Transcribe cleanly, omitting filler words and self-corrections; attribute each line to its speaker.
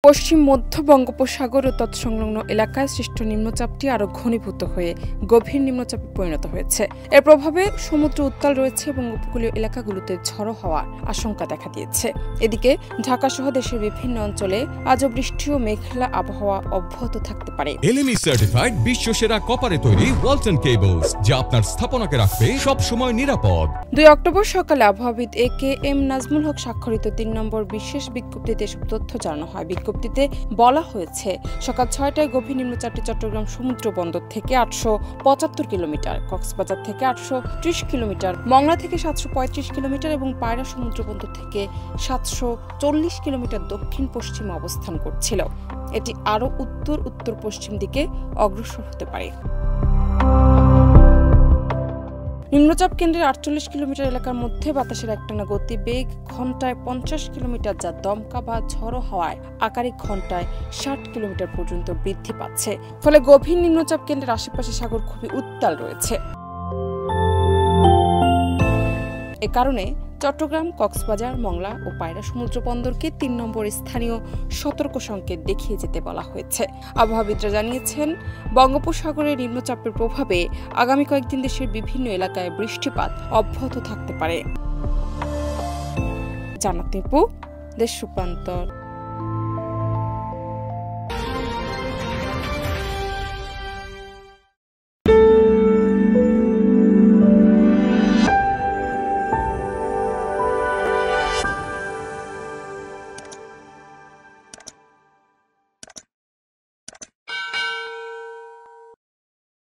Speaker 1: পশ্চিম মধ্য বঙ্গোপসাগর ও তৎসংলগ্ন এলাকায় সৃষ্ট নিম্নচাপটি আরও ঘনীভূত হয়ে গভীর নিম্নচাপে পরিণত হয়েছে। এর প্রভাবে সমুদ্র উত্তাল রয়েছে এবং উপকূলীয় এলাকাগুলোতে ঝড়ো হওয়ার আশঙ্কা দেখা দিয়েছে। এদিকে ঢাকা সহ দেশের বিভিন্ন অঞ্চলে আজও বৃষ্টি ও মেঘলা আবহাওয়া অব্যাহত থাকতে পারে।
Speaker 2: এলএমই সার্টিফাইড বিশ্বসেরা কপারে তৈরি ওয়ালটন কেবলস, যা আপনার স্থাপনাকে রাখবে সব সময় নিরাপদ।
Speaker 1: 2 অক্টোবর সকালে আবহাওয়াবিদ এ.কে.এম. নাজমুল হক স্বাক্ষরিত 3 নম্বর বিশেষ বিজ্ঞপ্তিতে এসব তথ্য জানানো হয়। বিজ্ঞপ্তিতে বলা হয়েছে, সকাল 6টায় গভীর নিম্নচাপটি চট্টগ্রাম সমুদ্র বন্দর থেকে 875 কিলোমিটার, কক্সবাজার থেকে 830 কিলোমিটার, মংলা থেকে 735 কিলোমিটার এবং পায়রা সমুদ্র বন্দর থেকে 740 কিলোমিটার দক্ষিণ পশ্চিমে অবস্থান করছিল। এটি আরও উত্তর পশ্চিম দিকে অগ্রসর হতে পারে। নিম্নচাপ কেন্দ্রের 48 কিলোমিটার এলাকার মধ্যে বাতাসের একটানা গতিবেগ ঘন্টায় 50 কিলোমিটার, যা দমকা বা ঝড়ো হওয়ায় আকারে ঘন্টায় 60 কিলোমিটার পর্যন্ত বৃদ্ধি পাচ্ছে। ফলে গভীর নিম্নচাপ কেন্দ্রের আশেপাশে সাগর খুবই উত্তাল রয়েছে। এ কারণে চট্টগ্রাম, কক্সবাজার, মংলা ও পায়রা সমুদ্র বন্দরকে 3 নম্বর স্থানীয় সতর্ক সংকেত দেখিয়ে যেতে বলা হয়েছে। আবহাওয়াবিদরা জানিয়েছেন, বঙ্গোপসাগরের নিম্নচাপের প্রভাবে আগামী কয়েকদিন দেশের বিভিন্ন এলাকায় বৃষ্টিপাত অব্যাহত থাকতে পারে। জান্নাত নিপু, দেশ রূপান্তর।